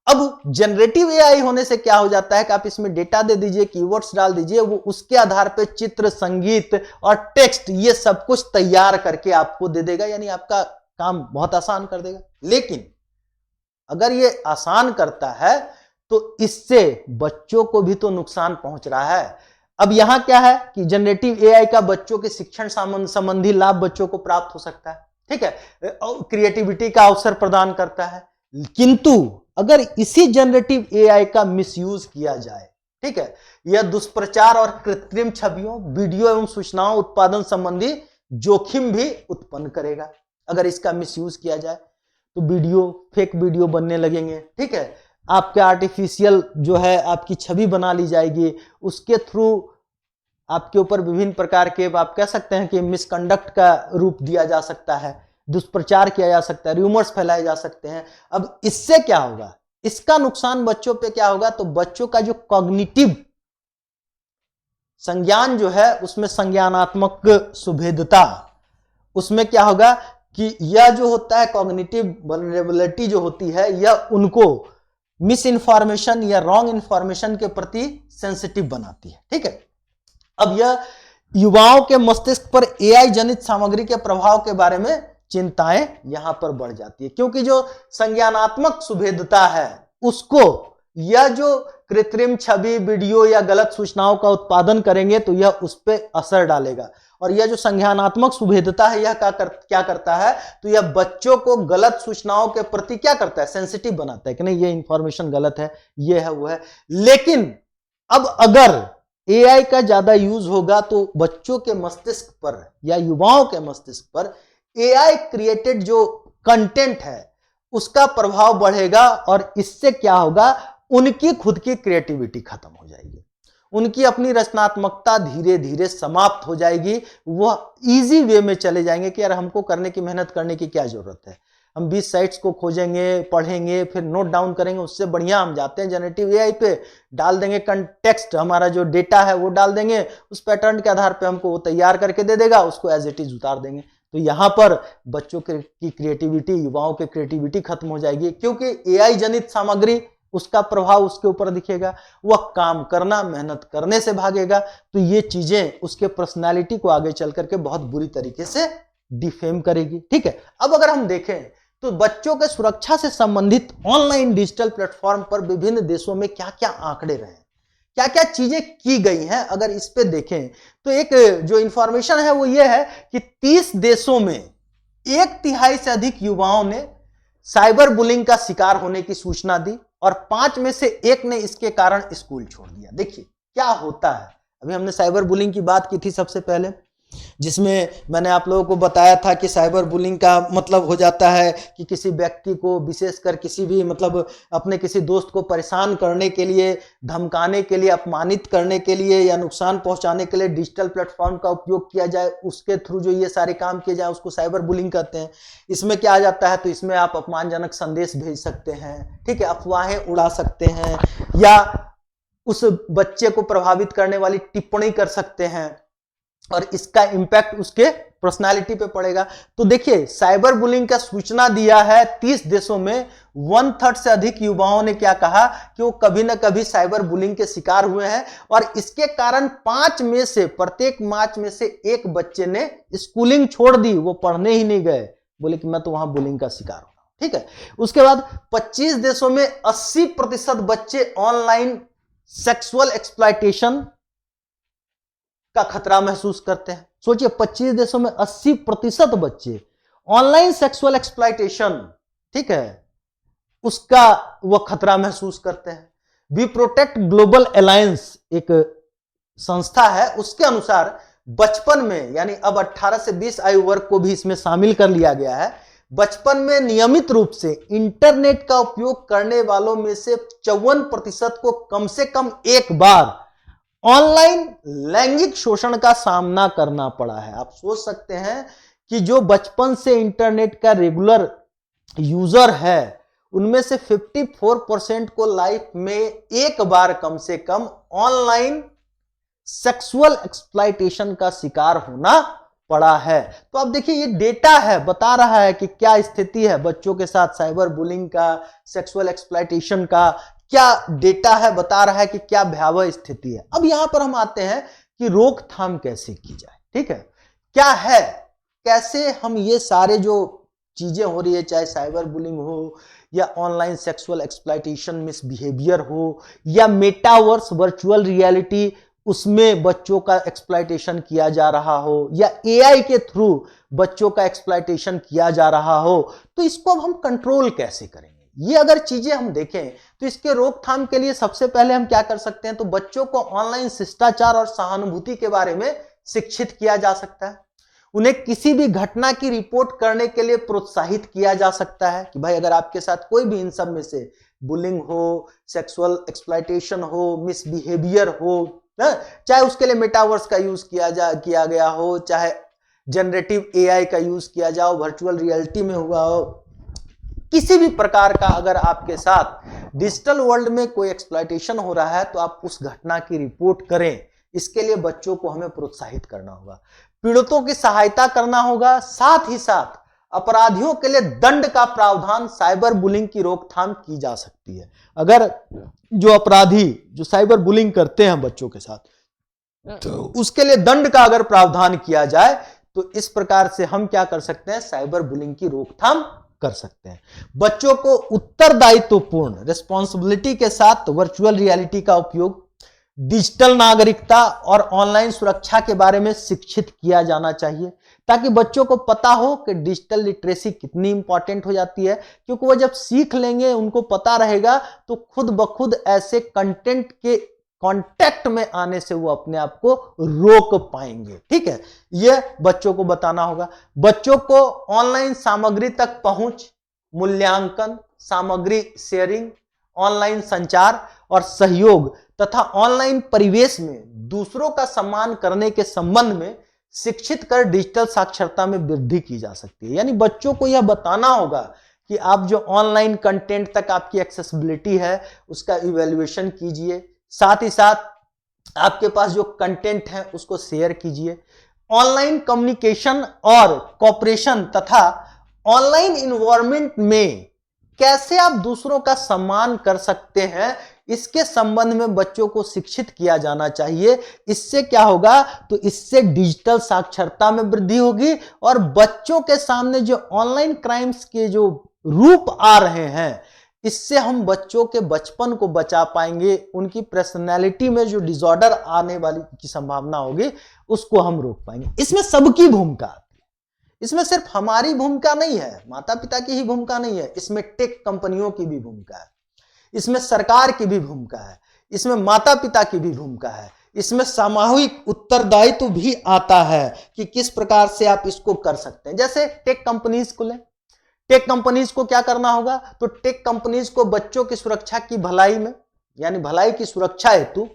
अब जनरेटिव एआई होने से क्या हो जाता है कि आप इसमें डेटा दे दीजिए, कीवर्ड्स डाल दीजिए, वो उसके आधार पे चित्र, संगीत और टेक्स्ट ये सब कुछ तैयार करके आपको दे देगा, यानी आपका काम बहुत आसान कर देगा। लेकिन अगर ये आसान करता है तो इससे बच्चों को भी तो नुकसान पहुंच रहा है। अब यहां क्या है कि जनरेटिव एआई का बच्चों के शिक्षण संबंधी लाभ बच्चों को प्राप्त हो सकता है, ठीक है, क्रिएटिविटी का अवसर प्रदान करता है। किंतु अगर इसी जनरेटिव एआई का मिसयूज किया जाए, ठीक है, यह दुष्प्रचार और कृत्रिम छवियों, वीडियो एवं सूचनाओं उत्पादन संबंधी जोखिम भी उत्पन्न करेगा। अगर इसका मिसयूज किया जाए तो वीडियो, फेक वीडियो बनने लगेंगे, ठीक है, आपके आर्टिफिशियल जो है आपकी छवि बना ली जाएगी, उसके थ्रू आपके ऊपर विभिन्न प्रकार के, आप कह सकते हैं कि मिसकंडक्ट का रूप दिया जा सकता है, दुष्प्रचार किया जा सकता है, रूमर्स फैलाए जा सकते हैं। अब इससे क्या होगा, इसका नुकसान बच्चों पे क्या होगा, तो बच्चों का जो कॉग्निटिव संज्ञान जो है उसमें संज्ञानात्मक सुभेदता, उसमें क्या होगा कि यह जो होता है कॉग्निटिव वल्नरेबिलिटी जो होती है, यह उनको मिस इन्फॉर्मेशन या रॉन्ग इन्फॉर्मेशन के प्रति सेंसिटिव बनाती है, ठीक है। अब यह युवाओं के मस्तिष्क पर एआई जनित सामग्री के प्रभाव के बारे में चिंताएं यहां पर बढ़ जाती है, क्योंकि जो संज्ञानात्मक सुभेदता है उसको यह जो कृत्रिम छवि, वीडियो या गलत सूचनाओं का उत्पादन करेंगे तो यह उस पर असर डालेगा। और यह जो संज्ञानात्मक सुभेदता है यह क्या करता है, तो यह बच्चों को गलत सूचनाओं के प्रति क्या करता है, सेंसिटिव बनाता है कि नहीं ये इंफॉर्मेशन गलत है, ये है वो है। लेकिन अब अगर एआई का ज्यादा यूज होगा तो बच्चों के मस्तिष्क पर या युवाओं के मस्तिष्क पर एआई क्रिएटेड जो कंटेंट है उसका प्रभाव बढ़ेगा, और इससे क्या होगा, उनकी खुद की क्रिएटिविटी खत्म हो जाएगी, उनकी अपनी रचनात्मकता धीरे धीरे समाप्त हो जाएगी। वह इजी वे में चले जाएंगे कि यार हमको करने की, मेहनत करने की क्या जरूरत है, हम 20 साइट्स को खोजेंगे, पढ़ेंगे, फिर नोट डाउन करेंगे, उससे बढ़िया हम जाते हैं जनरेटिव एआई पे, डाल देंगे कंटेक्स्ट, हमारा जो डेटा है वो डाल देंगे, उस पैटर्न के आधार पे हमको वो तैयार करके दे देगा, उसको एज इट इज उतार देंगे। तो यहां पर बच्चों की क्रिएटिविटी, युवाओं की क्रिएटिविटी खत्म हो जाएगी, क्योंकि एआई जनित सामग्री उसका प्रभाव उसके ऊपर दिखेगा, वह काम करना, मेहनत करने से भागेगा। तो ये चीजें उसके पर्सनालिटी को आगे चल करके बहुत बुरी तरीके से डिफेम करेगी, ठीक है। अब अगर हम देखें तो बच्चों के सुरक्षा से संबंधित ऑनलाइन डिजिटल प्लेटफॉर्म पर विभिन्न देशों में क्या क्या आंकड़े रहे, क्या क्या चीजें की गई हैं, अगर इस पे देखें तो एक जो इंफॉर्मेशन है वो ये है कि 30 देशों में 1/3 से अधिक युवाओं ने साइबर बुलिंग का शिकार होने की सूचना दी, और 5 में से 1 ने इसके कारण स्कूल छोड़ दिया। देखिए क्या होता है, अभी हमने साइबर बुलिंग की बात की थी सबसे पहले, जिसमें मैंने आप लोगों को बताया था कि साइबर बुलिंग का मतलब हो जाता है कि किसी व्यक्ति को, विशेषकर किसी भी मतलब अपने किसी दोस्त को परेशान करने के लिए, धमकाने के लिए, अपमानित करने के लिए या नुकसान पहुंचाने के लिए डिजिटल प्लेटफॉर्म का उपयोग किया जाए, उसके थ्रू जो ये सारे काम किए जाए उसको साइबर बुलिंग कहते हैं। इसमें क्या आ जाता है, तो इसमें आप अपमानजनक संदेश भेज सकते हैं, ठीक है, अफवाहें उड़ा सकते हैं, या उस बच्चे को प्रभावित करने वाली टिप्पणी कर सकते हैं, और इसका इंपैक्ट उसके पर्सनालिटी पे पड़ेगा। तो देखिए साइबर बुलिंग का सूचना दिया है 30 देशों में, 1/3 से अधिक युवाओं ने क्या कहा कि वो कभी ना कभी साइबर बुलिंग के शिकार हुए हैं, और इसके कारण 5 में से, प्रत्येक 5 में से 1 बच्चे ने स्कूलिंग छोड़ दी, वो पढ़ने ही नहीं गए, बोले कि मैं तो वहां बुलिंग का शिकार हूं, ठीक है। उसके बाद 25 देशों में 80% बच्चे ऑनलाइन सेक्सुअल एक्सप्लॉयटेशन का खतरा महसूस करते हैं। सोचिए 25 देशों में 80% बच्चे ऑनलाइन सेक्सुअल एक्सप्लॉयटेशन, ठीक है, उसका वह खतरा महसूस करते हैं। वी प्रोटेक्ट ग्लोबल अलायंस एक संस्था है, उसके अनुसार बचपन में, यानी अब 18 से 20 आयु वर्ग को भी इसमें शामिल कर लिया गया है, बचपन में नियमित रूप से इंटरनेट का उपयोग करने वालों में से 54% को कम से कम एक बार ऑनलाइन लैंगिक शोषण का सामना करना पड़ा है। आप सोच सकते हैं कि जो बचपन से इंटरनेट का रेगुलर यूजर है उनमें से 54% को लाइफ में एक बार कम से कम ऑनलाइन सेक्सुअल एक्सप्लॉयटेशन का शिकार होना पड़ा है। तो अब देखिए ये डेटा है, बता रहा है कि क्या स्थिति है बच्चों के साथ साइबर बुलिंग का, सेक्सुअल एक्सप्लॉयटेशन का, क्या डेटा है, बता रहा है कि क्या भयावह स्थिति है। अब यहां पर हम आते हैं कि रोकथाम कैसे की जाए। ठीक है, क्या है, कैसे हम ये सारे जो चीजें हो रही है, चाहे साइबर बुलिंग हो या ऑनलाइन सेक्सुअल एक्सप्लॉयटेशन मिसबिहेवियर हो या मेटावर्स वर्चुअल रियलिटी उसमें बच्चों का एक्सप्लॉयटेशन किया जा रहा हो या एआई के थ्रू बच्चों का एक्सप्लॉयटेशन किया जा रहा हो, तो इसको अब हम कंट्रोल कैसे करेंगे। ये अगर चीजें हम देखें तो इसके रोकथाम के लिए सबसे पहले हम क्या कर सकते हैं, तो बच्चों को ऑनलाइन शिष्टाचार और सहानुभूति के बारे में शिक्षित किया जा सकता है। उन्हें किसी भी घटना की रिपोर्ट करने के लिए प्रोत्साहित किया जा सकता है कि भाई अगर आपके साथ कोई भी इन सब में से बुलिंग हो, सेक्सुअल एक्सप्लॉयटेशन हो, मिसबिहेवियर हो, चाहे उसके लिए मेटावर्स का यूज किया गया हो, चाहे जनरेटिव एआई का यूज किया जाओ, वर्चुअल रियलिटी में हुआ हो, किसी भी प्रकार का अगर आपके साथ डिजिटल वर्ल्ड में कोई एक्सप्लॉयटेशन हो रहा है तो आप उस घटना की रिपोर्ट करें। इसके लिए बच्चों को हमें प्रोत्साहित करना होगा, पीड़ितों की सहायता करना होगा, साथ ही साथ अपराधियों के लिए दंड का प्रावधान, साइबर बुलिंग की रोकथाम की जा सकती है। अगर जो अपराधी जो साइबर बुलिंग करते हैं बच्चों के साथ, तो उसके लिए दंड का अगर प्रावधान किया जाए तो इस प्रकार से हम क्या कर सकते हैं, साइबर बुलिंग की रोकथाम कर सकते हैं। बच्चों को उत्तरदायित्वपूर्ण रिस्पॉन्सिबिलिटी के साथ वर्चुअल रियलिटी का उपयोग, डिजिटल नागरिकता और ऑनलाइन सुरक्षा के बारे में शिक्षित किया जाना चाहिए, ताकि बच्चों को पता हो कि डिजिटल लिटरेसी कितनी इंपॉर्टेंट हो जाती है। क्योंकि वो जब सीख लेंगे, उनको पता रहेगा, तो खुद ब खुद ऐसे कंटेंट के कांटेक्ट में आने से वो अपने आप को रोक पाएंगे। ठीक है, ये बच्चों को बताना होगा। बच्चों को ऑनलाइन सामग्री तक पहुंच, मूल्यांकन, सामग्री शेयरिंग, ऑनलाइन संचार और सहयोग तथा ऑनलाइन परिवेश में दूसरों का सम्मान करने के संबंध में शिक्षित कर डिजिटल साक्षरता में वृद्धि की जा सकती है। यानी बच्चों को यह बताना होगा कि आप जो ऑनलाइन कंटेंट तक आपकी एक्सेसिबिलिटी है उसका इवैल्यूएशन कीजिए, साथ ही साथ आपके पास जो कंटेंट है उसको शेयर कीजिए। ऑनलाइन कम्युनिकेशन और कॉपरेशन तथा ऑनलाइन इन्वायरमेंट में कैसे आप दूसरों का सम्मान कर सकते हैं, इसके संबंध में बच्चों को शिक्षित किया जाना चाहिए। इससे क्या होगा, तो इससे डिजिटल साक्षरता में वृद्धि होगी और बच्चों के सामने जो ऑनलाइन क्राइम्स के जो रूप आ रहे हैं, इससे हम बच्चों के बचपन को बचा पाएंगे। उनकी पर्सनैलिटी में जो डिसऑर्डर आने वाली की संभावना होगी उसको हम रोक पाएंगे। इसमें सबकी भूमिका आती है, इसमें सिर्फ हमारी भूमिका नहीं है, माता पिता की ही भूमिका नहीं है, इसमें टेक कंपनियों की भी भूमिका है, इसमें सरकार की भी भूमिका है, इसमें माता पिता की भी भूमिका है, इसमें सामूहिक उत्तरदायित्व भी आता है कि किस प्रकार से आप इसको कर सकते हैं। जैसे टेक कंपनीज को लें, टेक कंपनीज को क्या करना होगा, तो टेक कंपनीज को बच्चों की सुरक्षा की भलाई में, यानी भलाई की सुरक्षा हेतु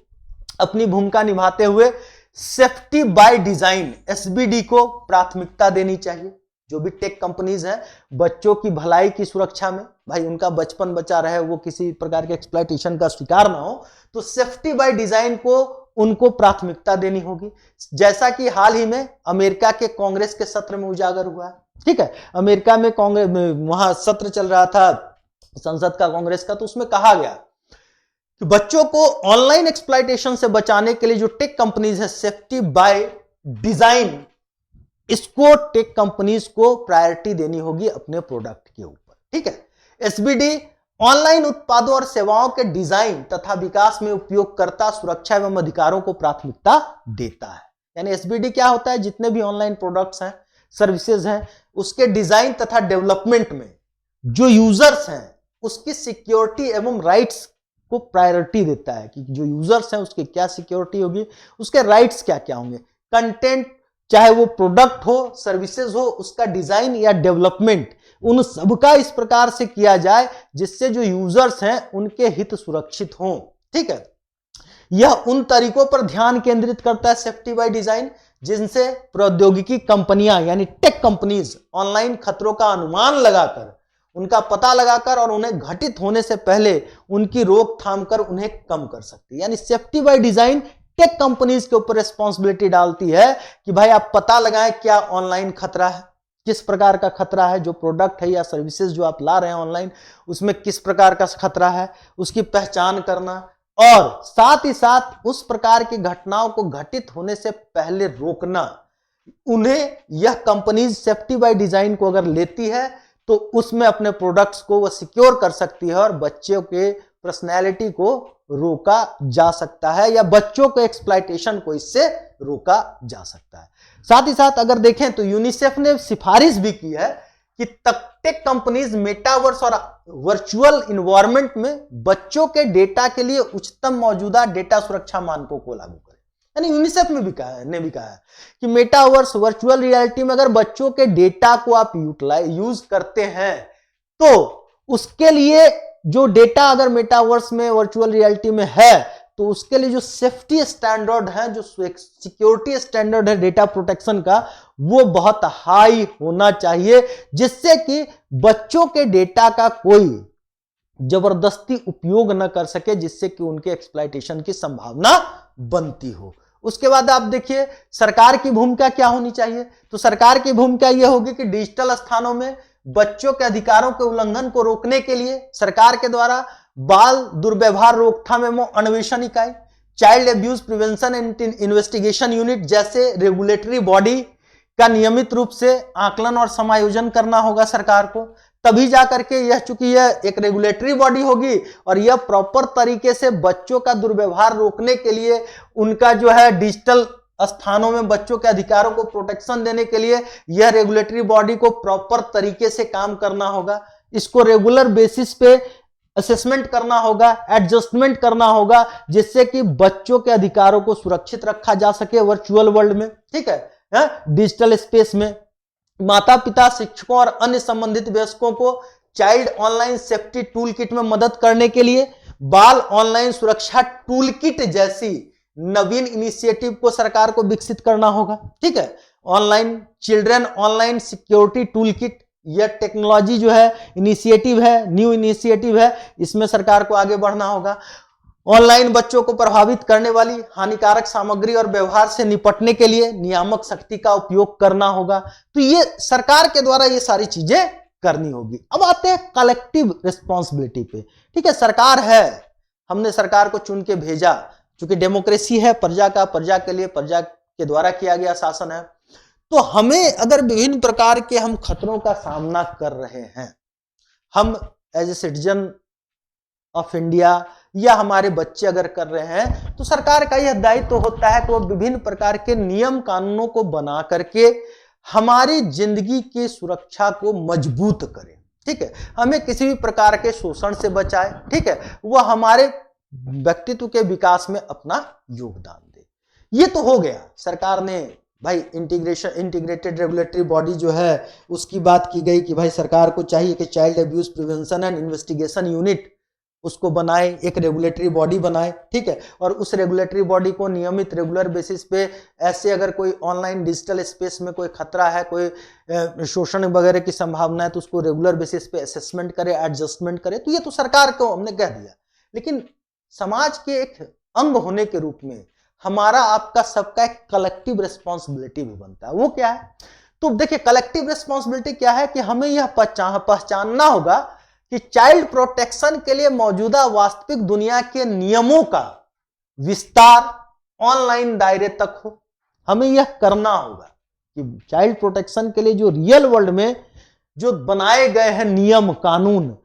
अपनी भूमिका निभाते हुए सेफ्टी बाय डिजाइन एसबीडी को प्राथमिकता देनी चाहिए। जो भी टेक कंपनीज हैं बच्चों की भलाई की सुरक्षा में, भाई उनका बचपन बचा रहे, वो किसी प्रकार के एक्सप्लॉयटेशन का शिकार ना हो, तो सेफ्टी बाय डिजाइन को उनको प्राथमिकता देनी होगी। जैसा कि हाल ही में अमेरिका के कांग्रेस के सत्र में उजागर हुआ है। ठीक है, अमेरिका में कांग्रेस में वहां सत्र चल रहा था संसद का कांग्रेस का, तो उसमें कहा गया कि बच्चों को ऑनलाइन एक्सप्लॉयटेशन से बचाने के लिए जो टेक कंपनीज है सेफ्टी बाय डिजाइन, इसको टेक कंपनीज को प्रायोरिटी देनी होगी अपने प्रोडक्ट के ऊपर। ठीक है, एसबीडी ऑनलाइन उत्पादों और सेवाओं के डिजाइन तथा विकास में उपयोगकर्ता सुरक्षा एवं अधिकारों को प्राथमिकता देता है। यानी एसबीडी क्या होता है, जितने भी ऑनलाइन प्रोडक्ट्स हैं, सर्विसेज हैं, उसके डिजाइन तथा डेवलपमेंट में जो यूजर्स हैं उसकी सिक्योरिटी एवं राइट्स को प्रायोरिटी देता है कि जो यूजर्स हैं उसकी क्या सिक्योरिटी होगी, उसके राइट्स क्या क्या होंगे। कंटेंट चाहे वो प्रोडक्ट हो, सर्विसेज हो, उसका डिजाइन या डेवलपमेंट, उन सबका इस प्रकार से किया जाए जिससे जो यूजर्स हैं उनके हित सुरक्षित हों। ठीक है, यह उन तरीकों पर ध्यान केंद्रित करता है सेफ्टी बाय डिजाइन जिनसे प्रौद्योगिकी कंपनियां यानी टेक कंपनीज ऑनलाइन खतरों का अनुमान लगाकर, उनका पता लगाकर और उन्हें घटित होने से पहले उनकी रोकथाम कर उन्हें कम कर सकती है। यानी safety by design tech companies के ऊपर रिस्पॉन्सिबिलिटी डालती है कि भाई आप पता लगाएं क्या ऑनलाइन खतरा है, किस प्रकार का खतरा है, जो प्रोडक्ट है या सर्विसेज जो आप ला रहे हैं ऑनलाइन उसमें किस प्रकार का खतरा है, उसकी पहचान करना और साथ ही साथ उस प्रकार की घटनाओं को घटित होने से पहले रोकना। उन्हें यह कंपनीज सेफ्टी बाय डिजाइन को अगर लेती है तो उसमें अपने प्रोडक्ट्स को वह सिक्योर कर सकती है और बच्चों के पर्सनैलिटी को रोका जा सकता है या बच्चों के एक्सप्लॉयटेशन को इससे रोका जा सकता है। साथ ही साथ अगर देखें तो यूनिसेफ ने सिफारिश भी की है कि टेक कंपनीज मेटावर्स और वर्चुअल इन्वायरमेंट में बच्चों के डेटा के लिए उच्चतम मौजूदा डेटा सुरक्षा मानकों को लागू करें। यानी यूनिसेफ में भी कहा है कि मेटावर्स वर्चुअल रियलिटी में अगर बच्चों के डेटा को आप यूज करते हैं तो उसके लिए जो डेटा अगर मेटावर्स में वर्चुअल रियलिटी में है तो उसके लिए जो सेफ्टी स्टैंडर्ड है, जो सिक्योरिटी स्टैंडर्ड है डेटा प्रोटेक्शन का, वो बहुत हाई होना चाहिए जिससे कि बच्चों के डेटा का कोई जबरदस्ती उपयोग न कर सके, जिससे कि उनके एक्सप्लॉयटेशन की संभावना बनती हो। उसके बाद आप देखिए सरकार की भूमिका क्या होनी चाहिए। तो सरकार की भूमिका यह होगी कि डिजिटल स्थानों में बच्चों के अधिकारों के उल्लंघन को रोकने के लिए सरकार के द्वारा बाल दुर्व्यवहार रोकथाम एवं अन्वेषण इकाई, child abuse prevention and investigation unit जैसे रेगुलेटरी बॉडी का नियमित रूप से आकलन और समायोजन करना होगा सरकार को। तभी जाकर के यह, चूंकि यह एक रेगुलेटरी बॉडी होगी और यह प्रॉपर तरीके से बच्चों का दुर्व्यवहार रोकने के लिए, उनका जो है डिजिटल स्थानों में बच्चों के अधिकारों को प्रोटेक्शन देने के लिए यह रेगुलेटरी बॉडी को प्रॉपर तरीके से काम करना होगा। इसको रेगुलर बेसिस पे असेसमेंट करना होगा, एडजस्टमेंट करना होगा, जिससे कि बच्चों के अधिकारों को सुरक्षित रखा जा सके वर्चुअल वर्ल्ड में। ठीक है, डिजिटल स्पेस में माता पिता, शिक्षकों और अन्य संबंधित वयस्कों को child online safety tool kit में मदद करने के लिए बाल ऑनलाइन सुरक्षा टूल किट जैसी नवीन इनिशिएटिव को सरकार को विकसित करना होगा। ठीक है, online children online security tool kit, यह टेक्नोलॉजी जो है इनिशिएटिव है, न्यू इनिशिएटिव है, इसमें सरकार को आगे बढ़ना होगा। ऑनलाइन बच्चों को प्रभावित करने वाली हानिकारक सामग्री और व्यवहार से निपटने के लिए नियामक शक्ति का उपयोग करना होगा। तो ये सरकार के द्वारा ये सारी चीजें करनी होगी। अब आते हैं कलेक्टिव रिस्पॉन्सिबिलिटी पे। ठीक है, सरकार है, हमने सरकार को चुन के भेजा, क्योंकि डेमोक्रेसी है, प्रजा का, प्रजा के लिए, प्रजा के द्वारा किया गया शासन है। तो हमें अगर विभिन्न प्रकार के हम खतरों का सामना कर रहे हैं, हम as a citizen of India या हमारे बच्चे अगर कर रहे हैं, तो सरकार का यह दायित्व तो होता है कि वो विभिन्न प्रकार के नियम कानूनों को बना करके हमारी जिंदगी की सुरक्षा को मजबूत करे। ठीक है, हमें किसी भी प्रकार के शोषण से बचाए। ठीक है, वह हमारे व्यक्तित्व के विकास में अपना योगदान दे। ये तो हो गया, सरकार ने भाई इंटीग्रेटेड रेगुलेटरी बॉडी जो है उसकी बात की गई कि भाई सरकार को चाहिए कि child abuse prevention and investigation unit उसको बनाए, एक रेगुलेटरी बॉडी बनाए। ठीक है, और उस रेगुलेटरी बॉडी को नियमित रेगुलर बेसिस पे ऐसे अगर कोई ऑनलाइन डिजिटल स्पेस में कोई खतरा है, कोई शोषण वगैरह की संभावना है, तो उसको रेगुलर बेसिस पे असेसमेंट करे, एडजस्टमेंट करे। तो ये तो सरकार को हमने कह दिया, लेकिन समाज के एक अंग होने के रूप में हमारा आपका सबका एक कलेक्टिव रिस्पॉन्सिबिलिटी भी बनता है। वो क्या है? तो देखिए कलेक्टिव रिस्पॉन्सिबिलिटी क्या है कि हमें यह पहचानना होगा कि चाइल्ड प्रोटेक्शन के लिए मौजूदा वास्तविक दुनिया के नियमों का विस्तार ऑनलाइन दायरे तक हो। हमें यह करना होगा कि चाइल्ड प्रोटेक्शन के लिए जो रियल वर्ल्ड में जो बनाए गए हैं नियम कानून,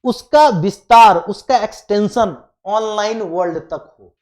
उसका विस्तार, उसका एक्सटेंशन ऑनलाइन वर्ल्ड तक हो।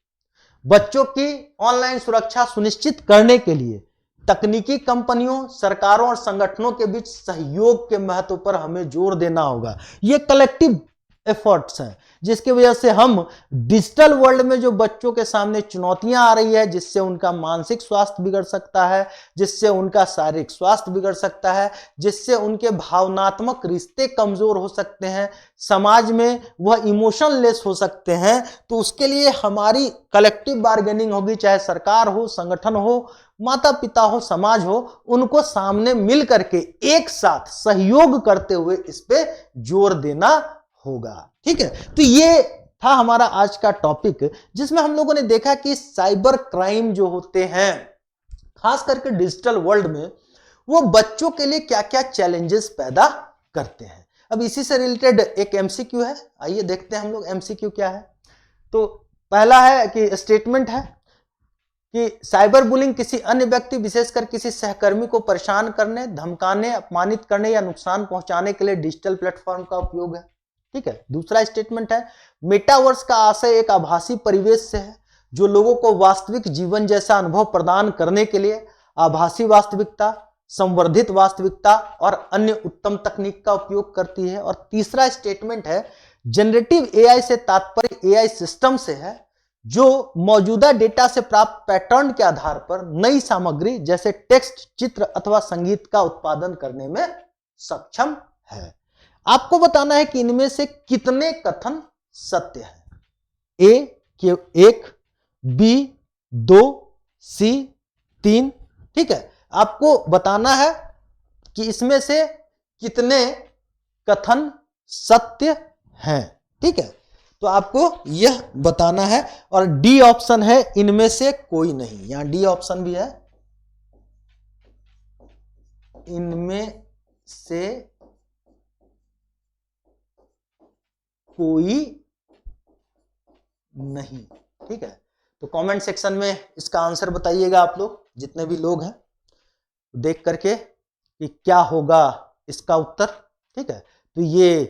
बच्चों की ऑनलाइन सुरक्षा सुनिश्चित करने के लिए तकनीकी कंपनियों, सरकारों और संगठनों के बीच सहयोग के महत्व पर हमें जोर देना होगा। ये कलेक्टिव एफर्ट्स हैं जिसकी वजह से हम डिजिटल वर्ल्ड में जो बच्चों के सामने चुनौतियां आ रही है, जिससे उनका मानसिक स्वास्थ्य बिगड़ सकता है, जिससे उनका शारीरिक स्वास्थ्य बिगड़ सकता है, जिससे उनके भावनात्मक रिश्ते कमजोर हो सकते हैं, समाज में वह इमोशनलेस हो सकते हैं। तो उसके लिए हमारी कलेक्टिव बार्गेनिंग होगी, चाहे सरकार हो, संगठन हो, माता पिता हो, समाज हो, उनको सामने मिल करके एक साथ सहयोग करते हुए इस पे जोर देना होगा। ठीक है, तो ये था हमारा आज का टॉपिक, जिसमें हम लोगों ने देखा कि साइबर क्राइम जो होते हैं खास करके डिजिटल वर्ल्ड में, वो बच्चों के लिए क्या क्या चैलेंजेस पैदा करते हैं। अब इसी से रिलेटेड एक एमसीक्यू है, आइए देखते हैं हम लोग एमसीक्यू क्या है। तो पहला है कि स्टेटमेंट है कि साइबर बुलिंग किसी अन्य व्यक्ति विशेषकर किसी सहकर्मी को परेशान करने, धमकाने, अपमानित करने या नुकसान पहुंचाने के लिए डिजिटल प्लेटफॉर्म का उपयोग है। ठीक है। दूसरा स्टेटमेंट है मेटावर्स का आशय एक आभासी परिवेश से है जो लोगों को वास्तविक जीवन जैसा अनुभव प्रदान करने के लिए आभासी वास्तविकता, संवर्धित वास्तविकता और अन्य उत्तम तकनीक का उपयोग करती है। और तीसरा स्टेटमेंट है जनरेटिव एआई से तात्पर्य एआई सिस्टम से है जो मौजूदा डेटा से प्राप्त पैटर्न के आधार पर नई सामग्री जैसे टेक्स्ट, चित्र अथवा संगीत का उत्पादन करने में सक्षम है। आपको बताना है कि इनमें से कितने कथन सत्य है। ए 1, बी 2, सी 3। ठीक है। आपको बताना है कि इसमें से कितने कथन सत्य हैं। ठीक है। तो आपको यह बताना है। और डी ऑप्शन है इनमें से कोई नहीं, यहां डी ऑप्शन भी है, इनमें से कोई नहीं। ठीक है। तो कमेंट सेक्शन में इसका आंसर बताइएगा आप लोग, जितने भी लोग हैं, देख करके कि क्या होगा इसका उत्तर। ठीक है। तो ये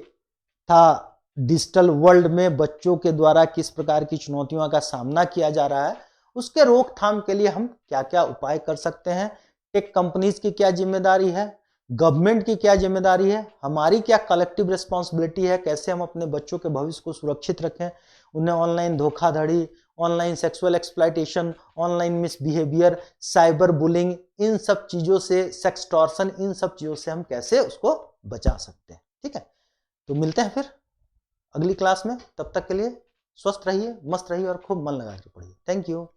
था डिजिटल वर्ल्ड में बच्चों के द्वारा किस प्रकार की चुनौतियों का सामना किया जा रहा है, उसके रोकथाम के लिए हम क्या क्या उपाय कर सकते हैं, टेक कंपनीज की क्या जिम्मेदारी है, गवर्नमेंट की क्या जिम्मेदारी है, हमारी क्या कलेक्टिव रिस्पॉन्सिबिलिटी है, कैसे हम अपने बच्चों के भविष्य को सुरक्षित रखें, उन्हें ऑनलाइन धोखाधड़ी, online sexual exploitation, online misbehaviour, cyber bullying, इन सब चीजों से, सेक्सटॉर्शन, इन सब चीजों से हम कैसे उसको बचा सकते हैं। ठीक है। तो मिलते हैं फिर अगली क्लास में। तब तक के लिए स्वस्थ रहिए, मस्त रहिए और खूब मन लगा के पढ़िए। Thank you.